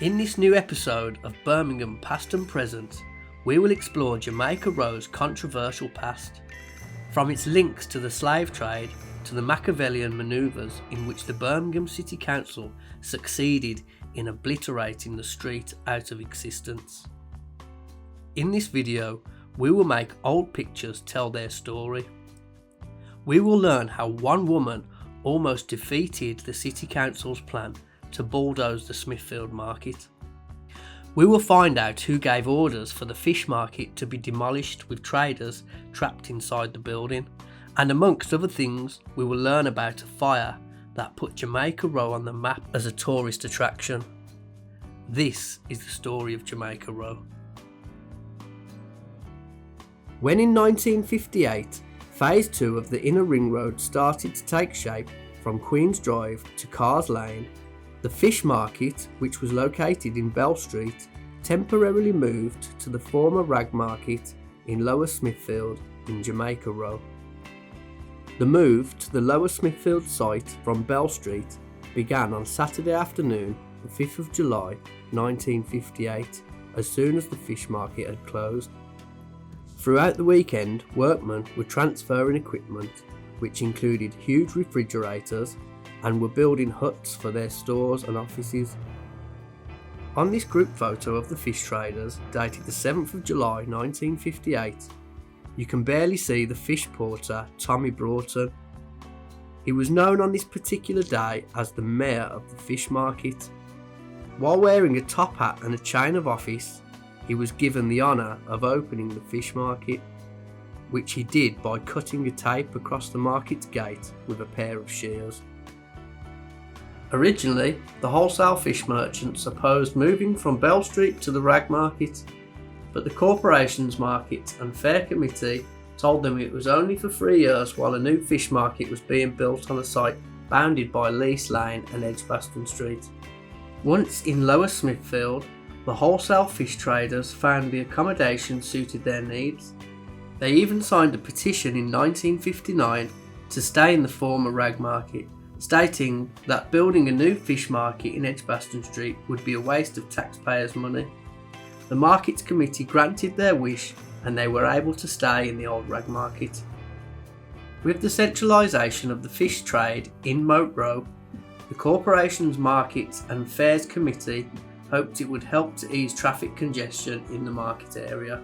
In this new episode of Birmingham Past and Present, we will explore Jamaica Row's controversial past, from its links to the slave trade to the Machiavellian manoeuvres in which the Birmingham City Council succeeded in obliterating the street out of existence. In this video, we will make old pictures tell their story. We will learn how one woman almost defeated the City Council's plan to bulldoze the Smithfield market. We will find out who gave orders for the fish market to be demolished with traders trapped inside the building, and amongst other things we will learn about a fire that put Jamaica Row on the map as a tourist attraction. This is the story of Jamaica Row. When in 1958 Phase 2 of the Inner Ring Road started to take shape from Queen's Drive to Cars Lane, the fish market, which was located in Bell Street, temporarily moved to the former rag market in Lower Smithfield in Jamaica Row. The move to the Lower Smithfield site from Bell Street began on Saturday afternoon, the 5th of July 1958, as soon as the fish market had closed. Throughout the weekend, workmen were transferring equipment, which included huge refrigerators, and were building huts for their stores and offices. On this group photo of the fish traders, dated the 7th of July 1958, you can barely see the fish porter Tommy Broughton. He was known on this particular day as the mayor of the fish market. While wearing a top hat and a chain of office, he was given the honour of opening the fish market, which he did by cutting a tape across the market's gate with a pair of shears. Originally, the wholesale fish merchants opposed moving from Bell Street to the rag market, but the Corporations Market and Fair Committee told them it was only for 3 years while a new fish market was being built on a site bounded by Lease Lane and Edgbaston Street. Once in Lower Smithfield, the wholesale fish traders found the accommodation suited their needs. They even signed a petition in 1959 to stay in the former rag market, stating that building a new fish market in Edgbaston Street would be a waste of taxpayers' money. The Markets Committee granted their wish and they were able to stay in the old rag market. With the centralisation of the fish trade in Moat Row, the Corporations Markets and Fairs Committee hoped it would help to ease traffic congestion in the market area.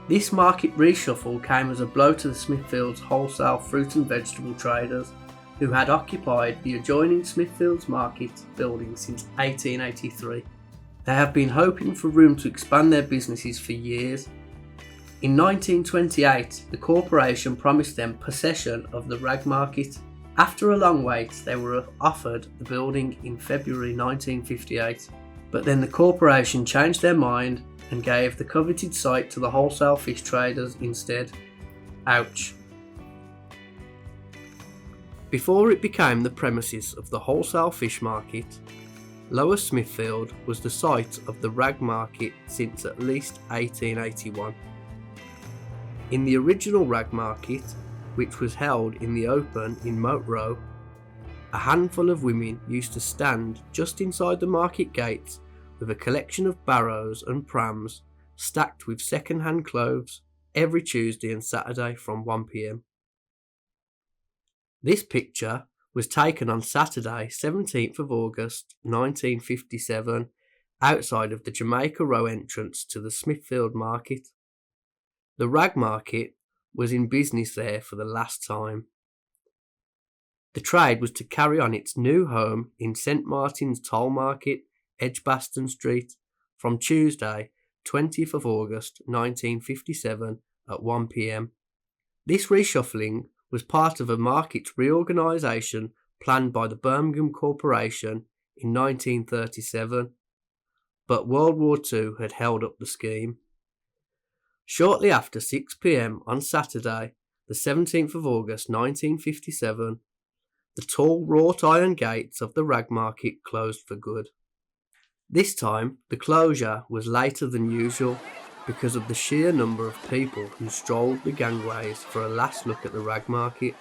This market reshuffle came as a blow to the Smithfield's wholesale fruit and vegetable traders, who had occupied the adjoining Smithfield's Market building since 1883. They have been hoping for room to expand their businesses for years. In 1928, the corporation promised them possession of the rag market. After a long wait, they were offered the building in February 1958, but then the corporation changed their mind and gave the coveted site to the wholesale fish traders instead. Ouch. Before it became the premises of the wholesale fish market, Lower Smithfield was the site of the rag market since at least 1881. In the original rag market, which was held in the open in Moat Row, a handful of women used to stand just inside the market gates with a collection of barrows and prams stacked with second-hand clothes every Tuesday and Saturday from 1 p.m. This picture was taken on Saturday 17th of August 1957 outside of the Jamaica Row entrance to the Smithfield market. The rag market was in business there for the last time. The trade was to carry on its new home in St Martin's Toll Market, Edgbaston Street, from Tuesday 20th of August 1957 at 1 p.m. This reshuffling was part of a market reorganisation planned by the Birmingham Corporation in 1937, but World War II had held up the scheme. Shortly after 6 p.m. on Saturday, the 17th of August 1957, the tall wrought iron gates of the rag market closed for good. This time, the closure was later than usual because of the sheer number of people who strolled the gangways for a last look at the rag market.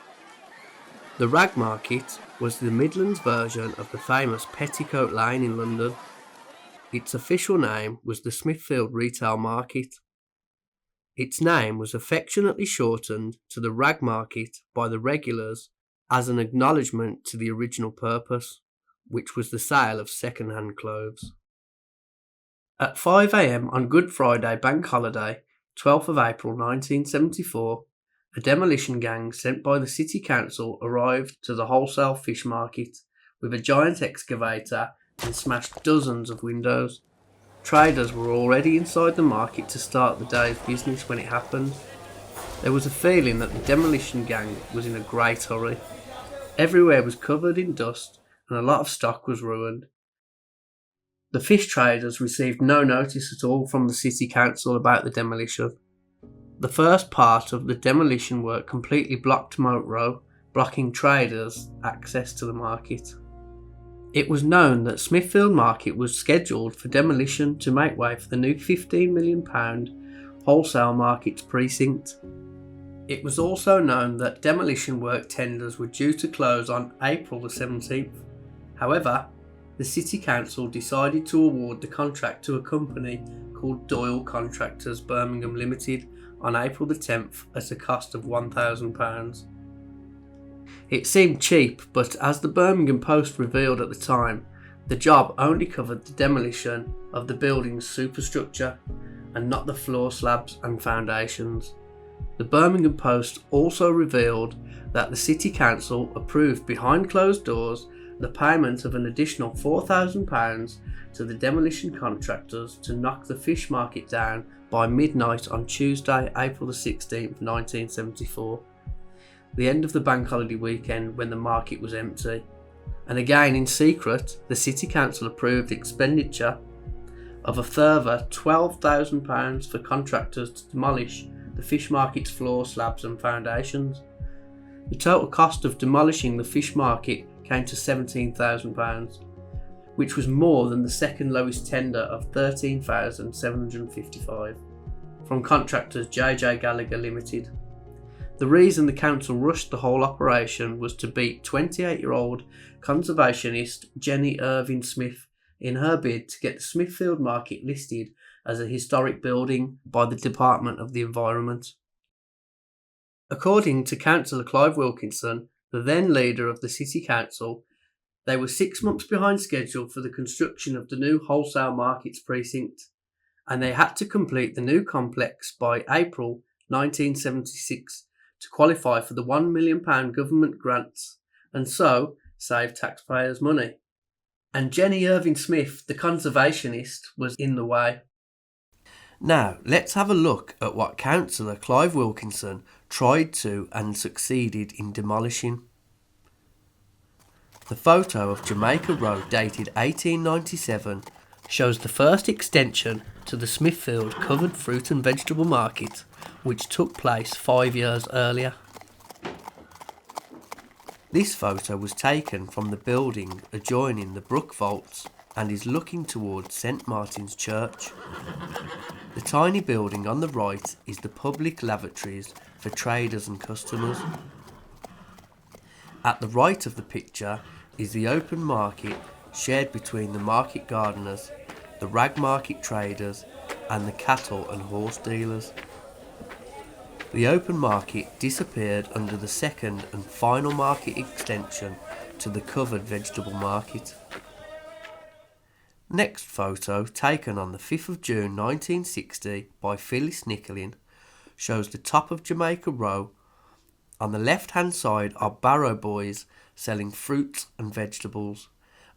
The rag market was the Midlands version of the famous Petticoat Lane in London. Its official name was the Smithfield Retail Market. Its name was affectionately shortened to the Rag Market by the regulars as an acknowledgement to the original purpose, which was the sale of second-hand clothes. At 5 a.m. on Good Friday Bank Holiday, 12th of April 1974, a demolition gang sent by the City Council arrived to the wholesale fish market with a giant excavator and smashed dozens of windows. Traders were already inside the market to start the day's business when it happened. There was a feeling that the demolition gang was in a great hurry. Everywhere was covered in dust and a lot of stock was ruined. The fish traders received no notice at all from the City Council about the demolition. The first part of the demolition work completely blocked Moat Row, blocking traders' access to the market. It was known that Smithfield Market was scheduled for demolition to make way for the new £15 million wholesale markets precinct. It was also known that demolition work tenders were due to close on April the 17th. However, the City Council decided to award the contract to a company called Doyle Contractors Birmingham Limited on April the 10th at a cost of £1,000. It seemed cheap, but as the Birmingham Post revealed at the time, the job only covered the demolition of the building's superstructure and not the floor slabs and foundations. The Birmingham Post also revealed that the City Council approved behind closed doors the payment of an additional £4,000 to the demolition contractors to knock the fish market down by midnight on Tuesday, April the 16th, 1974. The end of the bank holiday weekend when the market was empty. And again in secret, the City Council approved expenditure of a further £12,000 for contractors to demolish the fish market's floor slabs and foundations. The total cost of demolishing the fish market came to £17,000, which was more than the second lowest tender of £13,755 from contractors J.J. Gallagher Limited. The reason the council rushed the whole operation was to beat 28-year-old conservationist Jenny Irvin-Smith in her bid to get the Smithfield Market listed as a historic building by the Department of the Environment. According to Councillor Clive Wilkinson, the then leader of the City Council, they were 6 months behind schedule for the construction of the new wholesale markets precinct, and they had to complete the new complex by April 1976 to qualify for the £1 million government grants and so save taxpayers' money. And Jenny Irvin-Smith, the conservationist, was in the way. Now, let's have a look at what Councillor Clive Wilkinson tried to and succeeded in demolishing. The photo of Jamaica Row dated 1897 shows the first extension to the Smithfield covered fruit and vegetable market, which took place 5 years earlier. This photo was taken from the building adjoining the Brook Vaults and is looking towards St Martin's Church. The tiny building on the right is the public lavatories for traders and customers. At the right of the picture is the open market shared between the market gardeners, the rag market traders and the cattle and horse dealers. The open market disappeared under the second and final market extension to the covered vegetable market. Next photo, taken on the 5th of June 1960 by Phyllis Niccolin, shows the top of Jamaica Row. On the left hand side are barrow boys selling fruits and vegetables,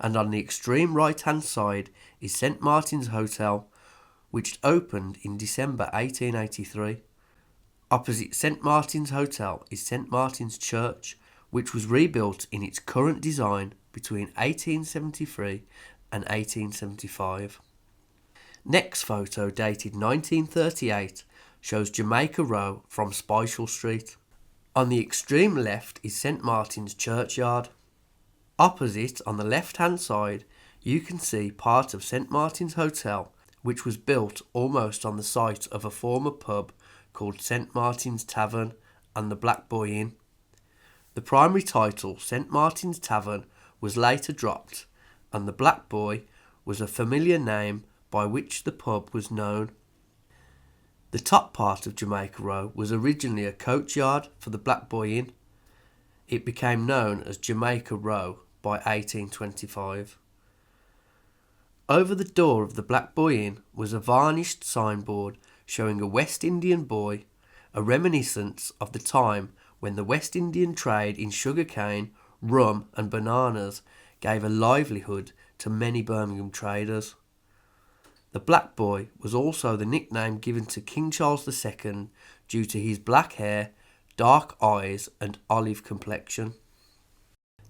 and on the extreme right hand side is St Martin's Hotel, which opened in December 1883. Opposite St Martin's Hotel is St Martin's Church, which was rebuilt in its current design between 1873 and 1875. Next photo, dated 1938, shows Jamaica Row from Spyshall Street. On the extreme left is St Martin's Churchyard. Opposite, on the left hand side, you can see part of St Martin's Hotel, which was built almost on the site of a former pub called St Martin's Tavern and the Black Boy Inn. The primary title, St Martin's Tavern, was later dropped, and the Black Boy was a familiar name by which the pub was known. The top part of Jamaica Row was originally a coach yard for the Black Boy Inn. It became known as Jamaica Row by 1825. Over the door of the Black Boy Inn was a varnished signboard showing a West Indian boy, a reminiscence of the time when the West Indian trade in sugarcane, rum and bananas gave a livelihood to many Birmingham traders. The Black Boy was also the nickname given to King Charles II due to his black hair, dark eyes and olive complexion.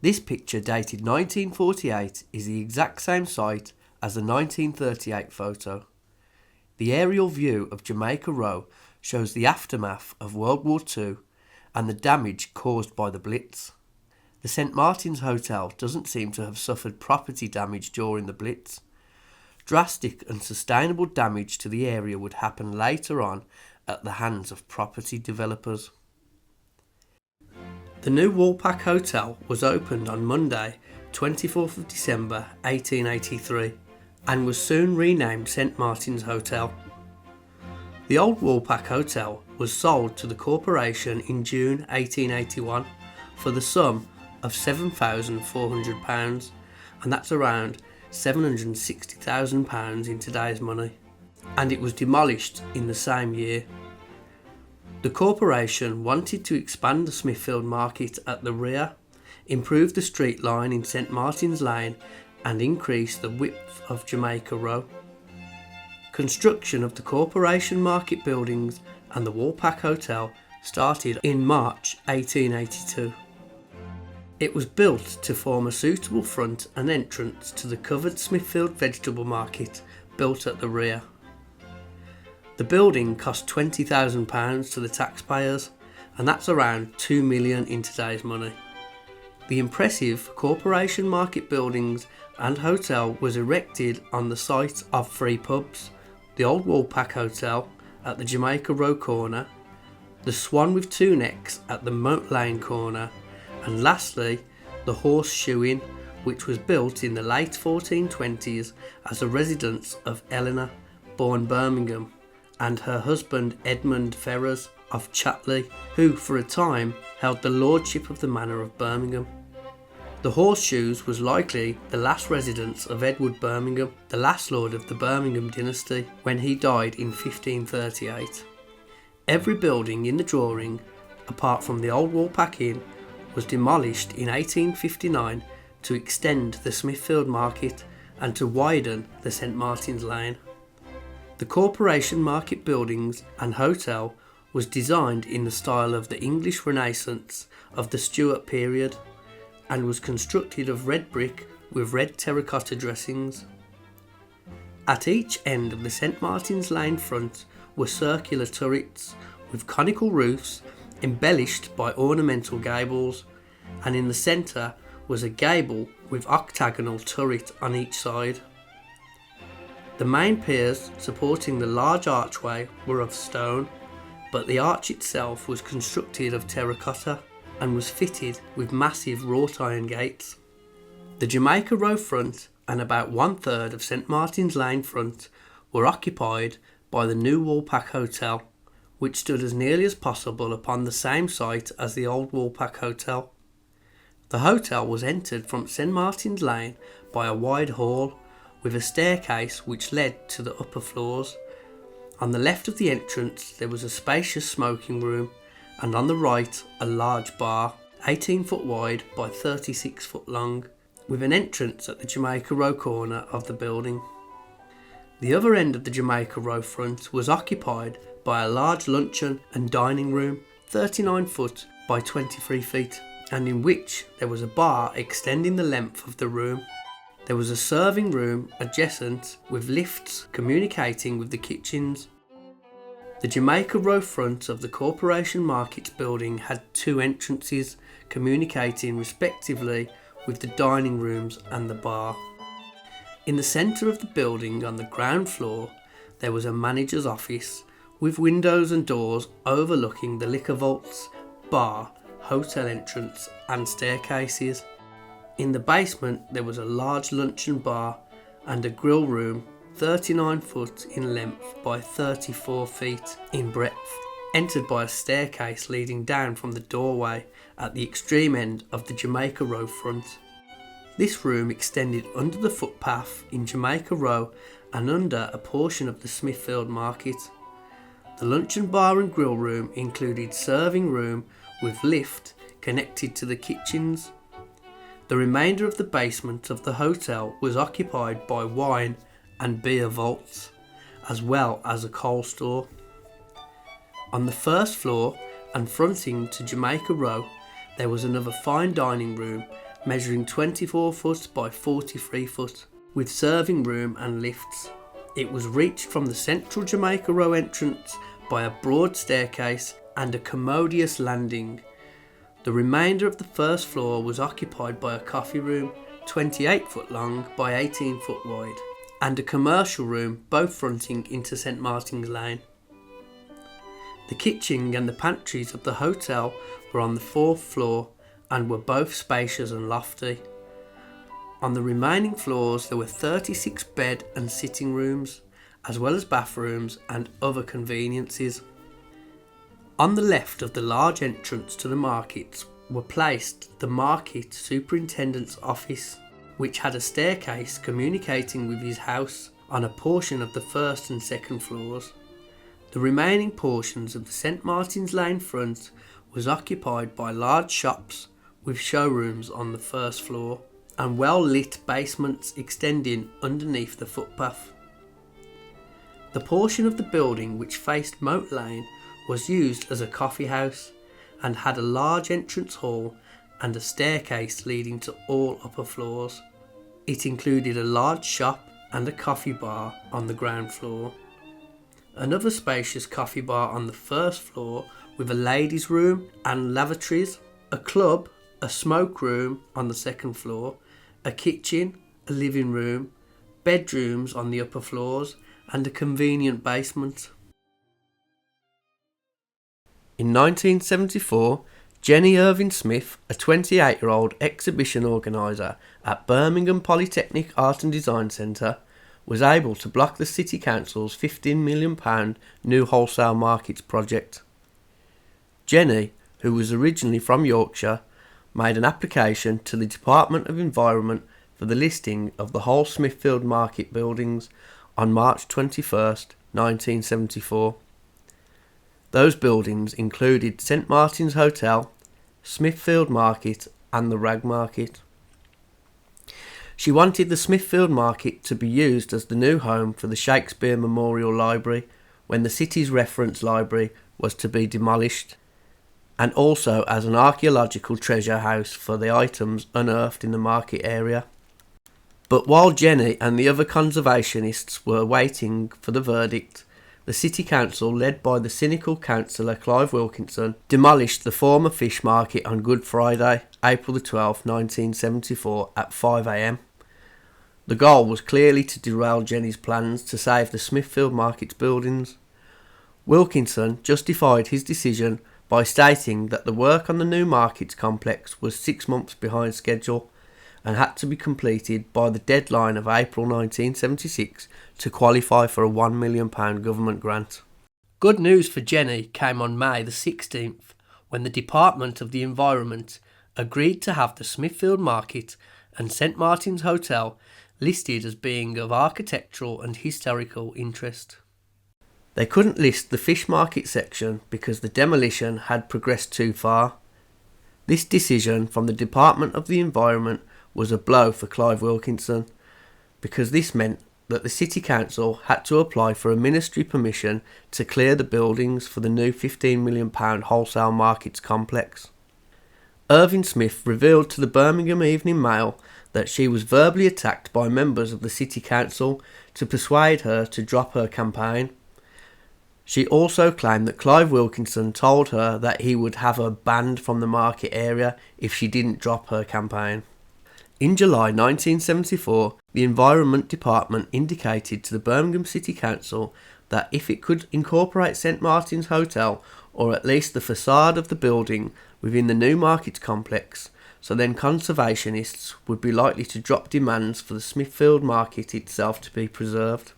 This picture, dated 1948, is the exact same site as the 1938 photo. The aerial view of Jamaica Row shows the aftermath of World War II and the damage caused by the Blitz. The St Martin's Hotel doesn't seem to have suffered property damage during the Blitz. Drastic and sustainable damage to the area would happen later on at the hands of property developers. The new Woolpack Hotel was opened on Monday, 24th of December 1883, and was soon renamed St Martin's Hotel. The old Woolpack Hotel was sold to the corporation in June 1881 for the sum of £7,400, and that's around £760,000 in today's money, and it was demolished in the same year. The corporation wanted to expand the Smithfield market at the rear, improve the street line in St Martin's Lane and increase the width of Jamaica Row. Construction of the corporation market buildings and the Woolpack Hotel started in March 1882. It was built to form a suitable front and entrance to the covered Smithfield vegetable market built at the rear. The building cost £20,000 to the taxpayers, and that's around £2 million in today's money. The impressive corporation market buildings and hotel was erected on the site of three pubs: the Old Woolpack Hotel at the Jamaica Row corner, the Swan with Two Necks at the Moat Lane corner, and lastly the Horseshoe Inn, which was built in the late 1420s as a residence of Eleanor, born Birmingham, and her husband Edmund Ferrers of Chatley, who for a time held the lordship of the Manor of Birmingham. The Horseshoes was likely the last residence of Edward Birmingham, the last lord of the Birmingham dynasty, when he died in 1538. Every building in the drawing, apart from the old Woolpack Inn, was demolished in 1859 to extend the Smithfield market and to widen the St Martin's Lane. The corporation market buildings and hotel was designed in the style of the English Renaissance of the Stuart period and was constructed of red brick with red terracotta dressings. At each end of the St Martin's Lane front were circular turrets with conical roofs embellished by ornamental gables, and in the centre was a gable with octagonal turret on each side. The main piers supporting the large archway were of stone, but the arch itself was constructed of terracotta and was fitted with massive wrought iron gates. The Jamaica Row front and about 1/3 of St Martin's Lane front were occupied by the new Woolpack Hotel, which stood as nearly as possible upon the same site as the old Woolpack Hotel. The hotel was entered from St Martin's Lane by a wide hall with a staircase which led to the upper floors. On the left of the entrance there was a spacious smoking room, and on the right a large bar, 18 foot wide by 36 foot long, with an entrance at the Jamaica Row corner of the building. The other end of the Jamaica Row front was occupied by a large luncheon and dining room, 39 foot by 23 feet, and in which there was a bar extending the length of the room. There was a serving room adjacent with lifts communicating with the kitchens. The Jamaica Row front of the Corporation Markets building had two entrances communicating respectively with the dining rooms and the bar. In the centre of the building on the ground floor there was a manager's office with windows and doors overlooking the liquor vaults, bar, hotel entrance and staircases. In the basement there was a large luncheon bar and a grill room 39 foot in length by 34 feet in breadth, entered by a staircase leading down from the doorway at the extreme end of the Jamaica Row front. This room extended under the footpath in Jamaica Row and under a portion of the Smithfield Market. The luncheon bar and grill room included serving room with lift connected to the kitchens. The remainder of the basement of the hotel was occupied by wine and beer vaults, as well as a coal store. On the first floor and fronting to Jamaica Row, there was another fine dining room measuring 24 foot by 43 foot, with serving room and lifts. It was reached from the central Jamaica Row entrance by a broad staircase and a commodious landing. The remainder of the first floor was occupied by a coffee room, 28 foot long by 18 foot wide, and a commercial room, both fronting into St Martin's Lane. The kitchen and the pantries of the hotel were on the fourth floor and were both spacious and lofty. On the remaining floors there were 36 bed and sitting rooms, as well as bathrooms and other conveniences. On the left of the large entrance to the markets were placed the market superintendent's office, which had a staircase communicating with his house on a portion of the first and second floors. The remaining portions of the St Martin's Lane front was occupied by large shops with showrooms on the first floor and well-lit basements extending underneath the footpath. The portion of the building which faced Moat Lane was used as a coffee house and had a large entrance hall and a staircase leading to all upper floors. It included a large shop and a coffee bar on the ground floor. Another spacious coffee bar on the first floor with a ladies' room and lavatories, a club, a smoke room on the second floor, a kitchen, a living room, bedrooms on the upper floors, and a convenient basement. In 1974, Jenny Irvin-Smith, a 28-year-old exhibition organiser at Birmingham Polytechnic Art and Design Centre, was able to block the City Council's £15 million new wholesale markets project. Jenny, who was originally from Yorkshire, made an application to the Department of Environment for the listing of the whole Smithfield Market buildings on March 21st, 1974. Those buildings included St Martin's Hotel, Smithfield Market and the Rag Market. She wanted the Smithfield Market to be used as the new home for the Shakespeare Memorial Library when the city's reference library was to be demolished, and also as an archaeological treasure house for the items unearthed in the market area. But while Jenny and the other conservationists were waiting for the verdict, the City Council, led by the cynical councillor Clive Wilkinson, demolished the former fish market on Good Friday, April 12, 1974 at 5 a.m. The goal was clearly to derail Jenny's plans to save the Smithfield Market's buildings. Wilkinson justified his decision by stating that the work on the new markets complex was 6 months behind schedule and had to be completed by the deadline of April 1976 to qualify for a £1 million government grant. Good news for Jenny came on May the 16th, when the Department of the Environment agreed to have the Smithfield Market and St Martin's Hotel listed as being of architectural and historical interest. They couldn't list the fish market section because the demolition had progressed too far. This decision from the Department of the Environment was a blow for Clive Wilkinson, because this meant that the City Council had to apply for a ministry permission to clear the buildings for the new £15 million wholesale markets complex. Irvin-Smith revealed to the Birmingham Evening Mail that she was verbally attacked by members of the City Council to persuade her to drop her campaign. She also claimed that Clive Wilkinson told her that he would have her banned from the market area if she didn't drop her campaign. In July 1974, the Environment Department indicated to the Birmingham City Council that if it could incorporate St Martin's Hotel, or at least the facade of the building, within the new markets complex, so then conservationists would be likely to drop demands for the Smithfield market itself to be preserved.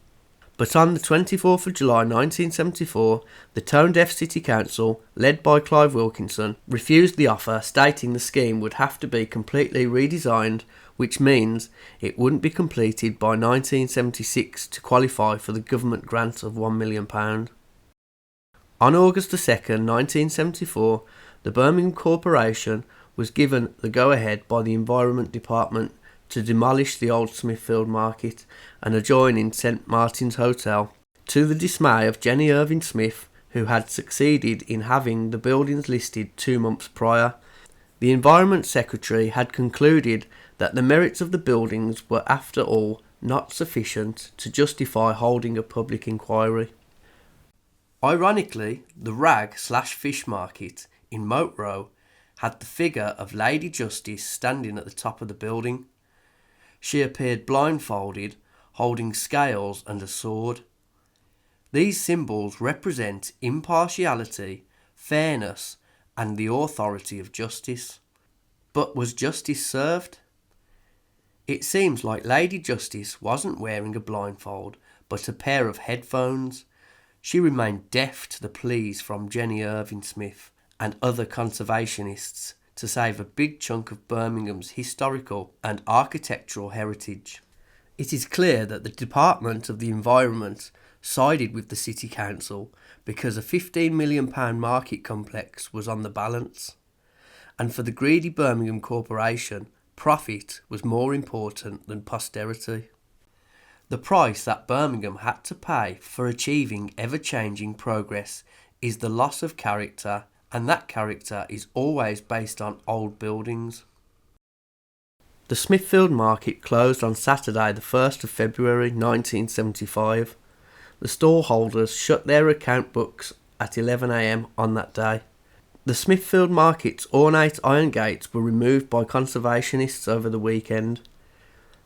But on the 24th of July 1974, the tone-deaf City Council, led by Clive Wilkinson, refused the offer, stating the scheme would have to be completely redesigned, which means it wouldn't be completed by 1976 to qualify for the government grant of £1 million. On August 2nd, 1974, the Birmingham Corporation was given the go-ahead by the Environment Department to demolish the old Smithfield Market and adjoining St Martin's Hotel, to the dismay of Jenny Irvin-Smith, who had succeeded in having the buildings listed 2 months prior. The Environment Secretary had concluded that the merits of the buildings were after all not sufficient to justify holding a public inquiry. Ironically, the rag/fish market in Moat Row had the figure of Lady Justice standing at the top of the building. She appeared blindfolded, holding scales and a sword. These symbols represent impartiality, fairness, and the authority of justice. But was justice served? It seems like Lady Justice wasn't wearing a blindfold, but a pair of headphones. She remained deaf to the pleas from Jenny Irvin-Smith and other conservationists to save a big chunk of Birmingham's historical and architectural heritage. It is clear that the Department of the Environment sided with the City Council because a £15 million market complex was on the balance, and for the greedy Birmingham Corporation, profit was more important than posterity. The price that Birmingham had to pay for achieving ever-changing progress is the loss of character, and that character is always based on old buildings. The Smithfield Market closed on Saturday the 1st of February 1975. The stallholders shut their account books at 11 a.m. on that day. The Smithfield Market's ornate iron gates were removed by conservationists over the weekend.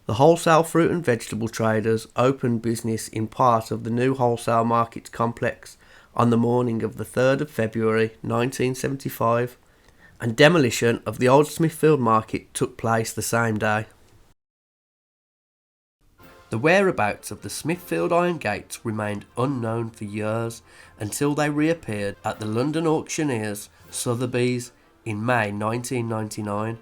The wholesale fruit and vegetable traders opened business in part of the new wholesale market complex on the morning of the 3rd of February 1975, and demolition of the old Smithfield Market took place the same day. The whereabouts of the Smithfield iron gates remained unknown for years until they reappeared at the London auctioneer's Sotheby's in May 1999.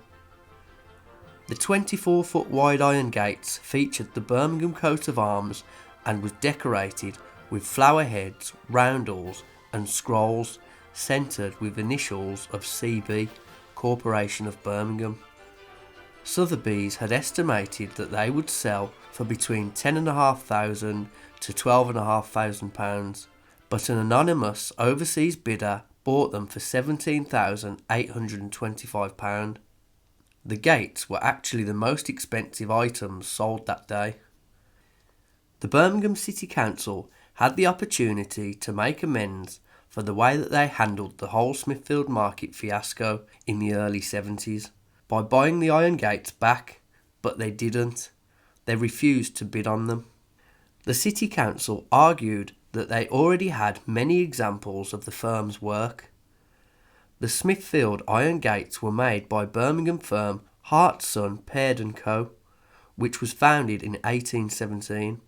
The 24-foot wide iron gates featured the Birmingham coat of arms and was decorated with flower heads, roundels and scrolls centred with initials of CB, Corporation of Birmingham. Sotheby's had estimated that they would sell for between £10,500 to £12,500, but an anonymous overseas bidder bought them for £17,825. The gates were actually the most expensive items sold that day. The Birmingham City Council had the opportunity to make amends for the way that they handled the whole Smithfield Market fiasco in the early 70s by buying the iron gates back, but they didn't. They refused to bid on them. The City Council argued that they already had many examples of the firm's work. The Smithfield iron gates were made by Birmingham firm Hart Son Paird & Co., which was founded in 1817.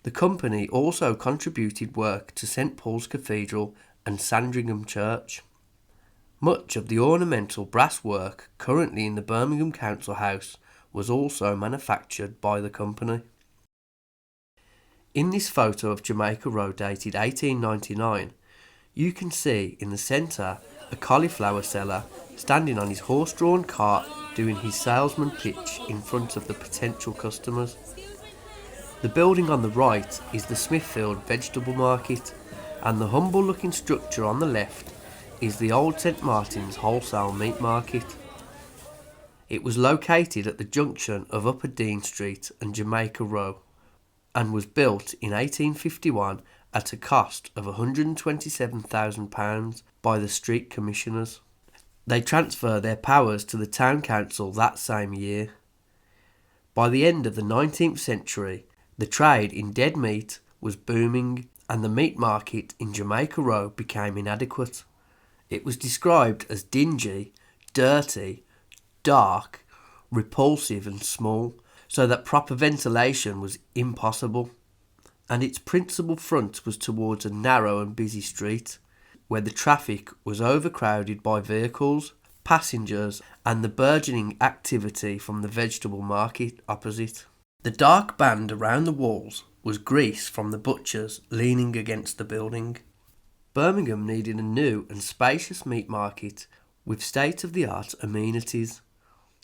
The company also contributed work to St Paul's Cathedral and Sandringham Church. Much of the ornamental brass work currently in the Birmingham Council House was also manufactured by the company. In this photo of Jamaica Row dated 1899, you can see in the centre a cauliflower seller standing on his horse-drawn cart doing his salesman pitch in front of the potential customers. The building on the right is the Smithfield Vegetable Market, and the humble-looking structure on the left is the old St Martin's Wholesale Meat Market. It was located at the junction of Upper Dean Street and Jamaica Row, and was built in 1851 at a cost of £127,000 by the street commissioners. They transferred their powers to the town council that same year. By the end of the 19th century, the trade in dead meat was booming, and the meat market in Jamaica Row became inadequate. It was described as dingy, dirty, dark, repulsive and small, so that proper ventilation was impossible, and its principal front was towards a narrow and busy street, where the traffic was overcrowded by vehicles, passengers, and the burgeoning activity from the vegetable market opposite. The dark band around the walls was grease from the butchers leaning against the building. Birmingham needed a new and spacious meat market with state-of-the-art amenities,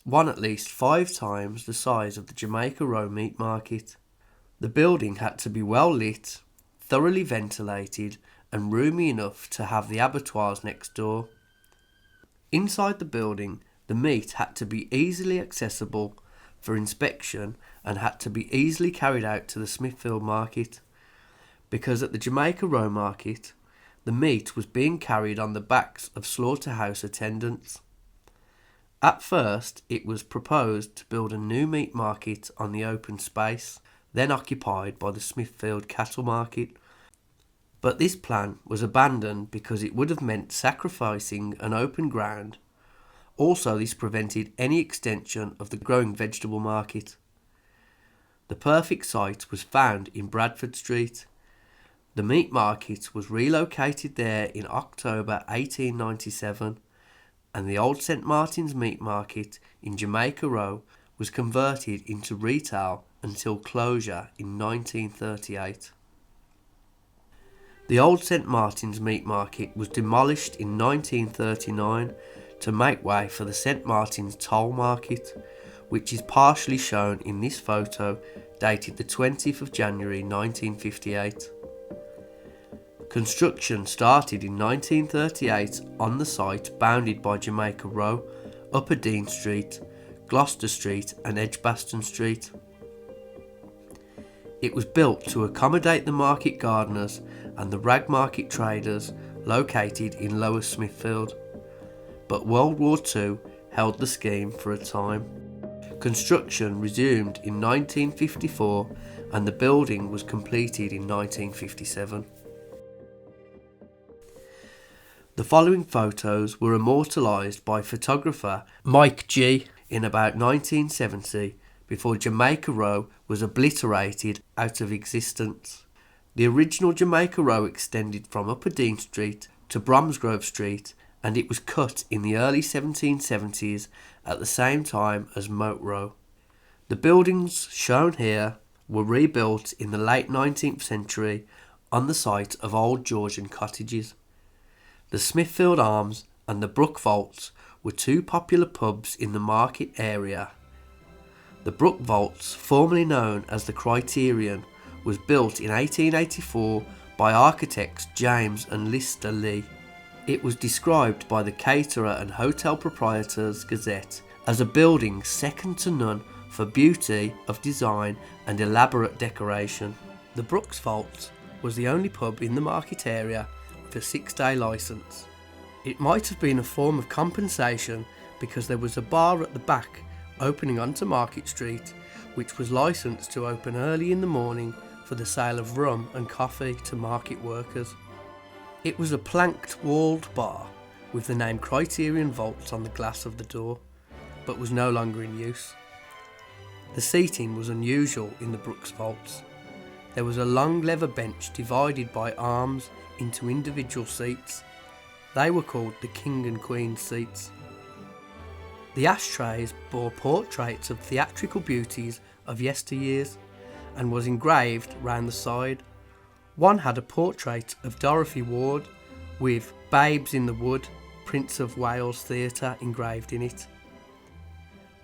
one at least 5 times the size of the Jamaica Row meat market. The building had to be well lit, thoroughly ventilated, and roomy enough to have the abattoirs next door. Inside the building, the meat had to be easily accessible for inspection and had to be easily carried out to the Smithfield market, because at the Jamaica Row market, the meat was being carried on the backs of slaughterhouse attendants. At first, it was proposed to build a new meat market on the open space, then occupied by the Smithfield cattle market, but this plan was abandoned because it would have meant sacrificing an open ground. Also, this prevented any extension of the growing vegetable market. The perfect site was found in Bradford Street. The meat market was relocated there in October 1897, and the old St Martin's meat market in Jamaica Row was converted into retail until closure in 1938. The old St Martin's meat market was demolished in 1939 to make way for the St Martin's toll market, which is partially shown in this photo dated the 20th of January 1958. Construction started in 1938 on the site bounded by Jamaica Row, Upper Dean Street, Gloucester Street and Edgbaston Street. It was built to accommodate the market gardeners and the rag market traders located in Lower Smithfield, but World War II held the scheme for a time. Construction resumed in 1954 and the building was completed in 1957. The following photos were immortalised by photographer Mike G in about 1970, before Jamaica Row was obliterated out of existence. The original Jamaica Row extended from Upper Dean Street to Bromsgrove Street, and it was cut in the early 1770s at the same time as Moat Row. The buildings shown here were rebuilt in the late 19th century on the site of old Georgian cottages. The Smithfield Arms and the Brook Vaults were 2 popular pubs in the market area. The Brook Vaults, formerly known as the Criterion, was built in 1884 by architects James and Lister Lee. It was described by the Caterer and Hotel Proprietors Gazette as a building second to none for beauty of design and elaborate decoration. The Brooks Vault was the only pub in the market area with a 6-day licence. It might have been a form of compensation because there was a bar at the back opening onto Market Street, which was licensed to open early in the morning for the sale of rum and coffee to market workers. It was a planked walled bar with the name Criterion Vaults on the glass of the door, but was no longer in use. The seating was unusual in the Brooks Vaults. There was a long leather bench divided by arms into individual seats. They were called the King and Queen seats. The ashtrays bore portraits of theatrical beauties of yesteryears and was engraved round the side. One had a portrait of Dorothy Ward with Babes in the Wood, Prince of Wales Theatre engraved in it.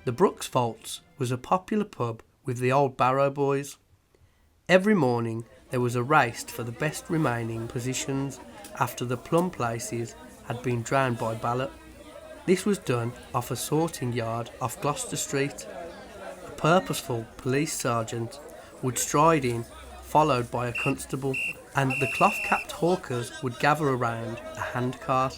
The Brooks Vaults was a popular pub with the old Barrow boys. Every morning there was a race for the best remaining positions after the plum places had been drowned by ballot. This was done off a sorting yard off Gloucester Street. A purposeful police sergeant would stride in, followed by a constable, and the cloth-capped hawkers would gather around a handcart.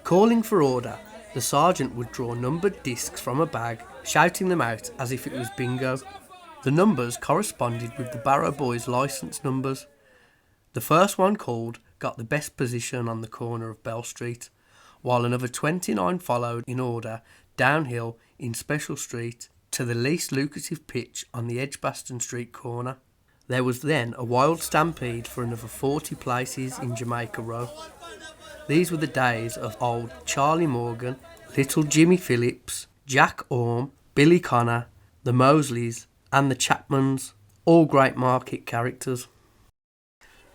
Calling for order, the sergeant would draw numbered discs from a bag, shouting them out as if it was bingo. The numbers corresponded with the Barrow boys' licence numbers. The first one called got the best position on the corner of Bell Street, while another 29 followed in order downhill in Special Street to the least lucrative pitch on the Edgbaston Street corner. There was then a wild stampede for another 40 places in Jamaica Row. These were the days of old Charlie Morgan, little Jimmy Phillips, Jack Orme, Billy Connor, the Mosleys and the Chapmans, all great market characters.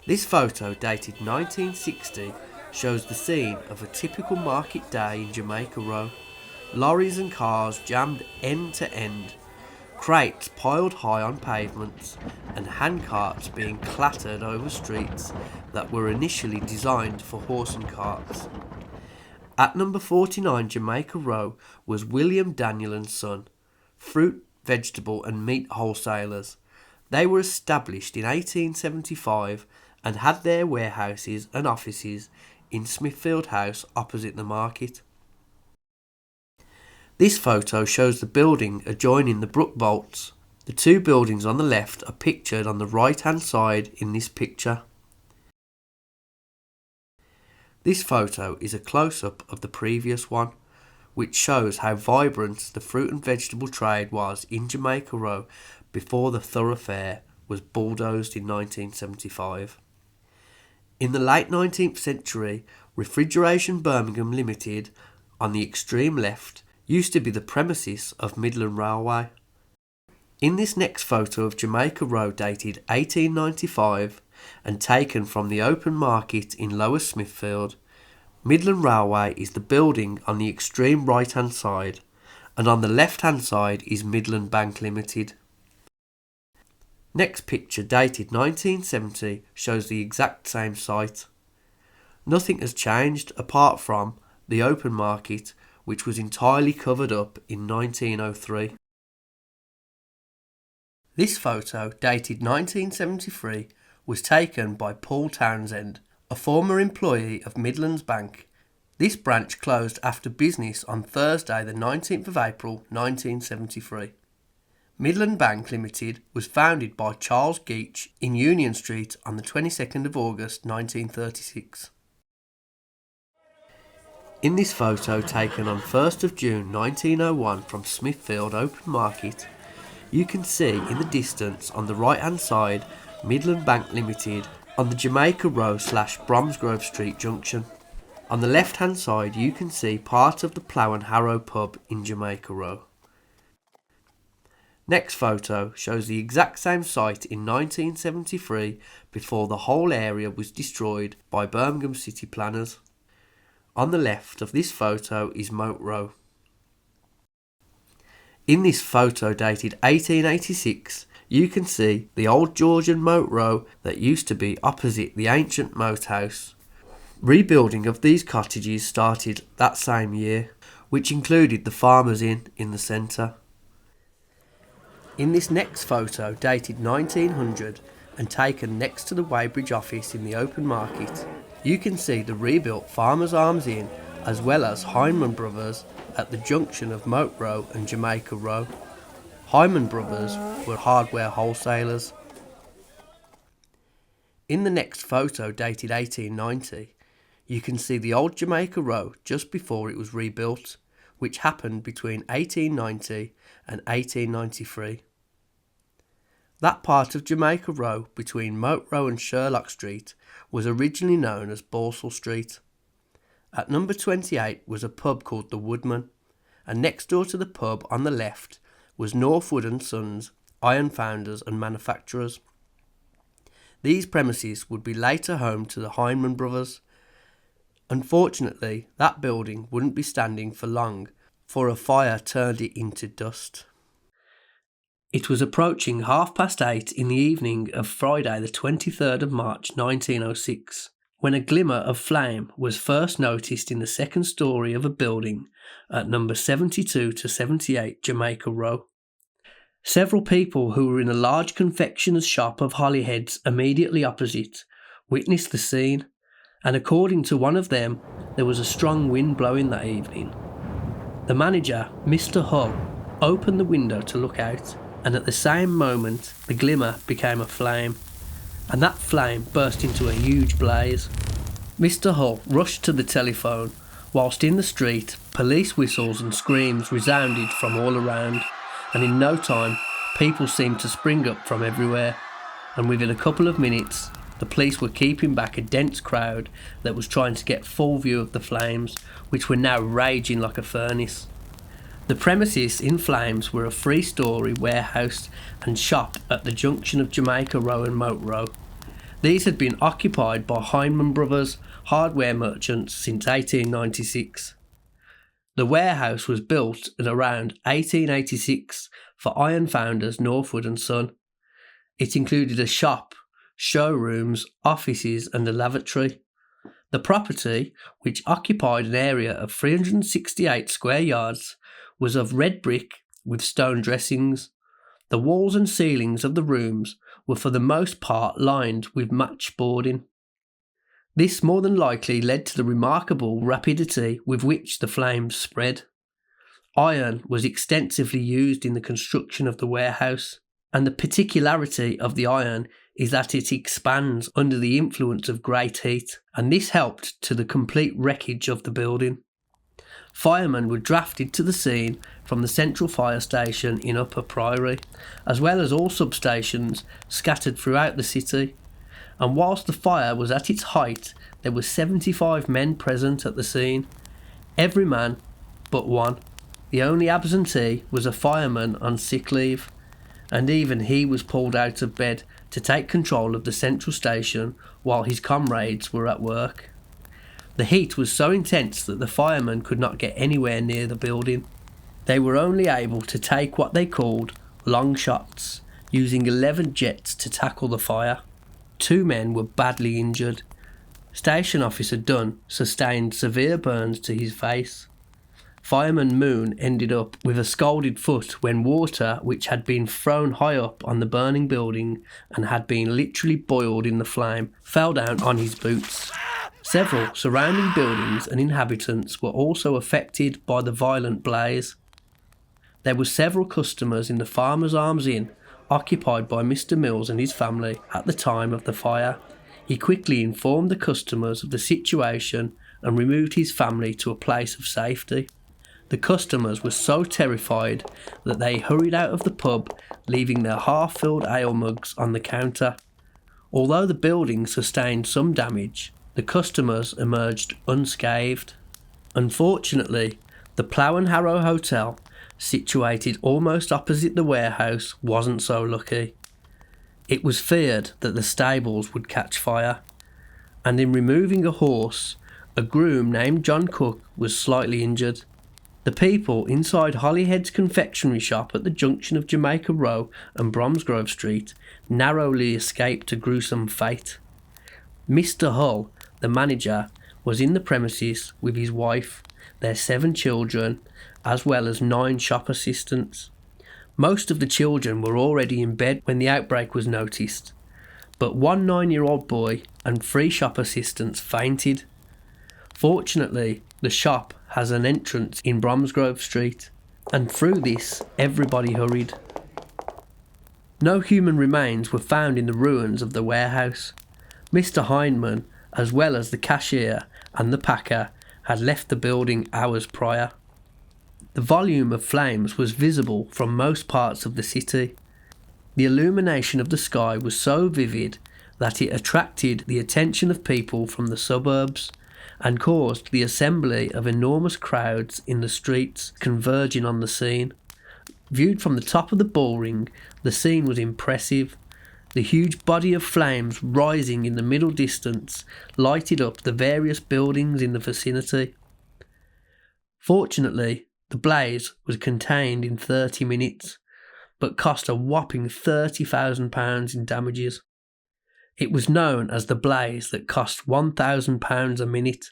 This photo, dated 1960, shows the scene of a typical market day in Jamaica Row. Lorries and cars jammed end to end, crates piled high on pavements, and handcarts being clattered over streets that were initially designed for horse and carts. At number 49 Jamaica Row was William Daniel and Son, fruit, vegetable and meat wholesalers. They were established in 1875 and had their warehouses and offices in Smithfield House opposite the market. This photo shows the building adjoining the Brook Vaults. The two buildings on the left are pictured on the right hand side in this picture. This photo is a close-up of the previous one, which shows how vibrant the fruit and vegetable trade was in Jamaica Row before the thoroughfare was bulldozed in 1975. In the late 19th century, Refrigeration Birmingham Limited, on the extreme left, used to be the premises of Midland Railway. In this next photo of Jamaica Row, dated 1895 and taken from the open market in Lower Smithfield, Midland Railway is the building on the extreme right hand side, and on the left hand side is Midland Bank Limited. Next picture, dated 1970, shows the exact same site. Nothing has changed apart from the open market, which was entirely covered up in 1903. This photo, dated 1973, was taken by Paul Townsend, a former employee of Midlands Bank. This branch closed after business on Thursday the 19th of April 1973. Midland Bank Limited was founded by Charles Geach in Union Street on the 22nd of August 1936. In this photo, taken on 1st of June 1901 from Smithfield Open Market, you can see in the distance on the right hand side Midland Bank Limited on the Jamaica Row / Bromsgrove Street junction. On the left hand side you can see part of the Plough and Harrow pub in Jamaica Row. Next photo shows the exact same site in 1973 before the whole area was destroyed by Birmingham city planners. On the left of this photo is Moat Row. In this photo, dated 1886, you can see the old Georgian Moat Row that used to be opposite the ancient moat house. Rebuilding of these cottages started that same year, which included the Farmers Inn in the centre. In this next photo, dated 1900 and taken next to the Weybridge office in the open market, you can see the rebuilt Farmers Arms Inn as well as Hyman Brothers at the junction of Moat Row and Jamaica Row. Hyman Brothers were hardware wholesalers. In the next photo, dated 1890, you can see the old Jamaica Row just before it was rebuilt, which happened between 1890 and 1893. That part of Jamaica Row between Moat Row and Sherlock Street was originally known as Borsall Street. At number 28 was a pub called the Woodman, and next door to the pub on the left was Northwood and Sons, iron founders and manufacturers. These premises would be later home to the Hyman Brothers. Unfortunately, that building wouldn't be standing for long, for a fire turned it into dust. It was approaching 8:30 in the evening of Friday the 23rd of March 1906, when a glimmer of flame was first noticed in the second story of a building at number 72 to 78 Jamaica Row. Several people who were in a large confectioner's shop of Holyheads immediately opposite witnessed the scene, and according to one of them, there was a strong wind blowing that evening. The manager, Mr. Hull, opened the window to look out, and at the same moment the glimmer became a flame, and that flame burst into a huge blaze. Mr. Hull rushed to the telephone, Whilst in the street, police whistles and screams resounded from all around, and in no time, people seemed to spring up from everywhere, and within a couple of minutes, the police were keeping back a dense crowd that was trying to get full view of the flames, which were now raging like a furnace. The premises in flames were a 3-storey warehouse and shop at the junction of Jamaica Row and Moat Row. These had been occupied by Heinemann Brothers hardware merchants since 1896. The warehouse was built in around 1886 for iron founders Northwood and Son. It included a shop, showrooms, offices and a lavatory. The property, which occupied an area of 368 square yards, was of red brick with stone dressings. The walls and ceilings of the rooms were for the most part lined with match boarding. This more than likely led to the remarkable rapidity with which the flames spread. Iron was extensively used in the construction of the warehouse, and the particularity of the iron is that it expands under the influence of great heat, and this helped to the complete wreckage of the building. Firemen were drafted to the scene from the central fire station in Upper Priory, as well as all substations scattered throughout the city, and whilst the fire was at its height, there were 75 men present at the scene, every man but one. The only absentee was a fireman on sick leave, and even he was pulled out of bed to take control of the central station while his comrades were at work. The heat was so intense that the firemen could not get anywhere near the building. They were only able to take what they called long shots, using 11 jets to tackle the fire. 2 men were badly injured. Station Officer Dunn sustained severe burns to his face. Fireman Moon ended up with a scalded foot when water, which had been thrown high up on the burning building and had been literally boiled in the flame, fell down on his boots. Several surrounding buildings and inhabitants were also affected by the violent blaze. There were several customers in the Farmer's Arms Inn occupied by Mr. Mills and his family at the time of the fire. He quickly informed the customers of the situation and removed his family to a place of safety. The customers were so terrified that they hurried out of the pub, leaving their half-filled ale mugs on the counter. Although the building sustained some damage, the customers emerged unscathed. Unfortunately, the Plough and Harrow Hotel, situated almost opposite the warehouse, wasn't so lucky. It was feared that the stables would catch fire, and in removing a horse, a groom named John Cook was slightly injured. The people inside Holyhead's confectionery shop at the junction of Jamaica Row and Bromsgrove Street narrowly escaped a gruesome fate. Mr. Hull, the manager, was in the premises with his wife, their 7 children, as well as 9 shop assistants. Most of the children were already in bed when the outbreak was noticed, but 1 9-year-old boy and 3 shop assistants fainted. Fortunately, the shop has an entrance in Bromsgrove Street, and through this everybody hurried. No human remains were found in the ruins of the warehouse. Mr. Heinemann, as well as the cashier and the packer, had left the building hours prior. The volume of flames was visible from most parts of the city. The illumination of the sky was so vivid that it attracted the attention of people from the suburbs and caused the assembly of enormous crowds in the streets converging on the scene. Viewed from the top of the bullring, the scene was impressive. The huge body of flames rising in the middle distance lighted up the various buildings in the vicinity. Fortunately, the blaze was contained in 30 minutes, but cost a whopping £30,000 in damages. It was known as the blaze that cost £1,000 a minute.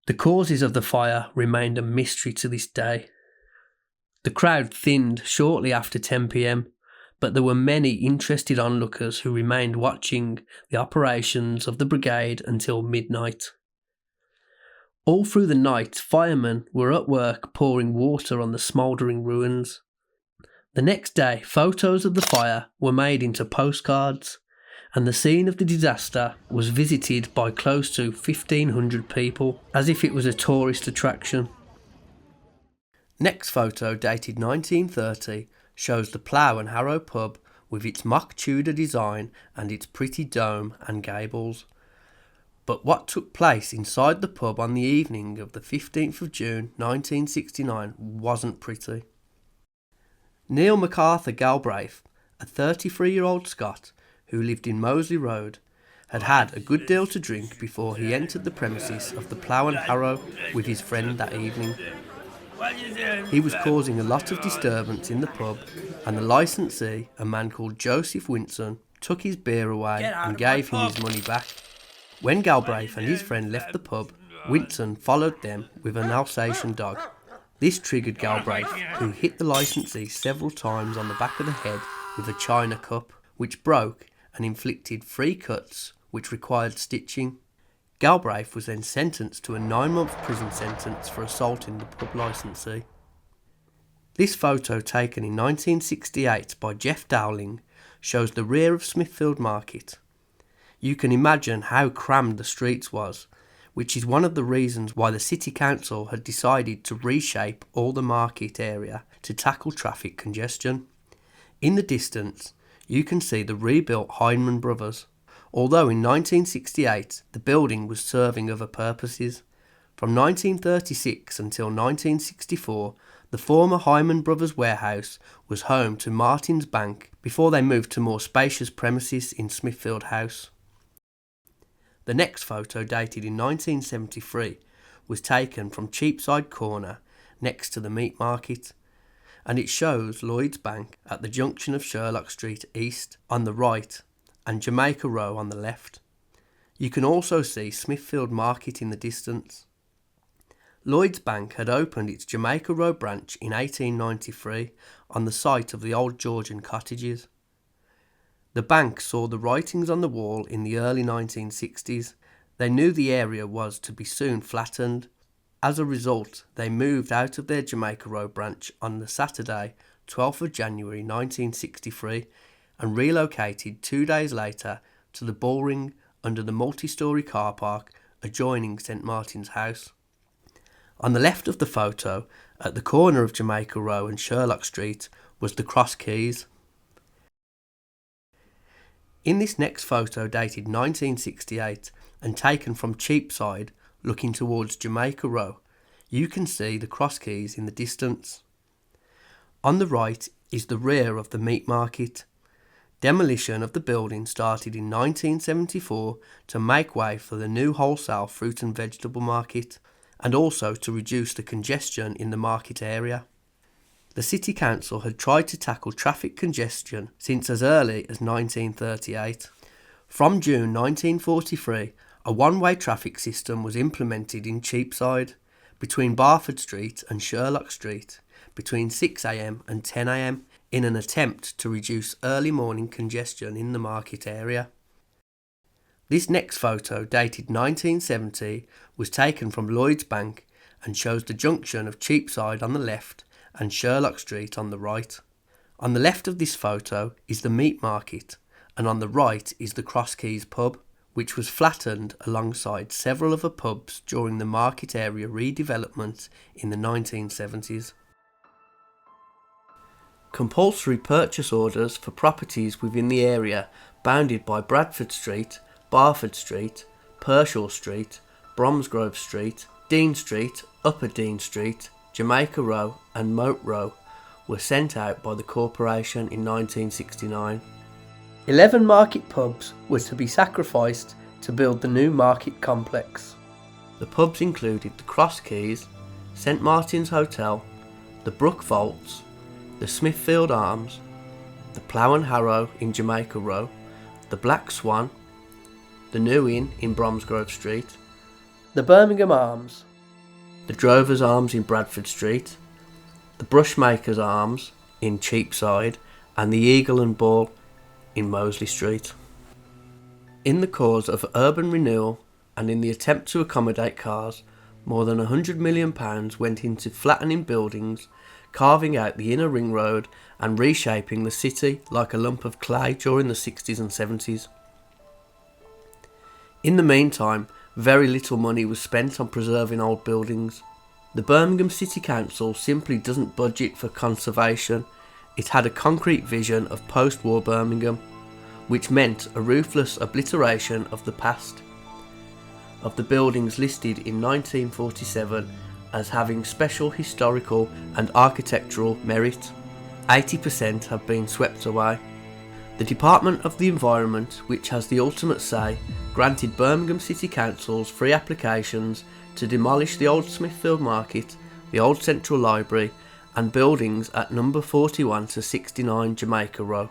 The causes of the fire remained a mystery to this day. The crowd thinned shortly after 10 p.m, but there were many interested onlookers who remained watching the operations of the brigade until midnight. All through the night, firemen were at work pouring water on the smouldering ruins. The next day, photos of the fire were made into postcards, and the scene of the disaster was visited by close to 1,500 people, as if it was a tourist attraction. Next photo, dated 1930, shows the Plough and Harrow pub with its mock Tudor design and its pretty dome and gables. But what took place inside the pub on the evening of the 15th of June 1969 wasn't pretty. Neil MacArthur Galbraith, a 33-year-old Scot who lived in Moseley Road, had had a good deal to drink before he entered the premises of the Plough and Harrow with his friend that evening. He was causing a lot of disturbance in the pub, and the licensee, a man called Joseph Winson, took his beer away and gave him his money back. When Galbraith and his friend left the pub, Winson followed them with an Alsatian dog. This triggered Galbraith, who hit the licensee several times on the back of the head with a china cup, which broke and inflicted 3 cuts which required stitching. Galbraith was then sentenced to a 9-month prison sentence for assaulting the pub licensee. This photo, taken in 1968 by Jeff Dowling, shows the rear of Smithfield Market. You can imagine how crammed the streets was, which is one of the reasons why the City Council had decided to reshape all the market area to tackle traffic congestion. In the distance, you can see the rebuilt Heinemann Brothers, although in 1968 the building was serving other purposes. From 1936 until 1964, the former Heinemann Brothers warehouse was home to Martin's Bank before they moved to more spacious premises in Smithfield House. The next photo, dated in 1973, was taken from Cheapside Corner next to the meat market, and it shows Lloyd's Bank at the junction of Sherlock Street East on the right and Jamaica Row on the left. You can also see Smithfield Market in the distance. Lloyd's Bank had opened its Jamaica Row branch in 1893 on the site of the old Georgian cottages. The bank saw the writings on the wall in the early 1960s. They knew the area was to be soon flattened. As a result, they moved out of their Jamaica Row branch on the Saturday, 12th of January 1963, and relocated 2 days later to the Bullring under the multi-storey car park adjoining St Martin's House. On the left of the photo, at the corner of Jamaica Row and Sherlock Street, was the Cross Keys. In this next photo, dated 1968 and taken from Cheapside looking towards Jamaica Row, you can see the Cross Keys in the distance. On the right is the rear of the meat market. Demolition of the building started in 1974 to make way for the new wholesale fruit and vegetable market, and also to reduce the congestion in the market area. The City Council had tried to tackle traffic congestion since as early as 1938. From June 1943, a one-way traffic system was implemented in Cheapside, between Barford Street and Sherlock Street, between 6 a.m. and 10 a.m, in an attempt to reduce early morning congestion in the market area. This next photo, dated 1970, was taken from Lloyd's Bank and shows the junction of Cheapside on the left and Sherlock Street on the right. On the left of this photo is the meat market, and on the right is the Cross Keys pub, which was flattened alongside several other pubs during the market area redevelopment in the 1970s. Compulsory purchase orders for properties within the area bounded by Bradford Street, Barford Street, Pershall Street, Bromsgrove Street, Dean Street, Upper Dean Street, Jamaica Row and Moat Row were sent out by the corporation in 1969. 11 market pubs were to be sacrificed to build the new market complex. The pubs included the Cross Keys, St Martin's Hotel, the Brook Vaults, the Smithfield Arms, the Plough and Harrow in Jamaica Row, the Black Swan, the New Inn in Bromsgrove Street, the Birmingham Arms, the Drovers Arms in Bradford Street, the Brushmakers Arms in Cheapside, and the Eagle and Ball in Moseley Street. In the cause of urban renewal and in the attempt to accommodate cars, more than £100 million went into flattening buildings, carving out the inner ring road and reshaping the city like a lump of clay during the 60s and 70s. In the meantime, very little money was spent on preserving old buildings. The Birmingham City Council simply doesn't budget for conservation. It had a concrete vision of post-war Birmingham, which meant a ruthless obliteration of the past. Of the buildings listed in 1947 as having special historical and architectural merit, 80% have been swept away. The Department of the Environment, which has the ultimate say, granted Birmingham City Councils free applications to demolish the old Smithfield Market, the old Central Library and buildings at number 41 to 69 Jamaica Row.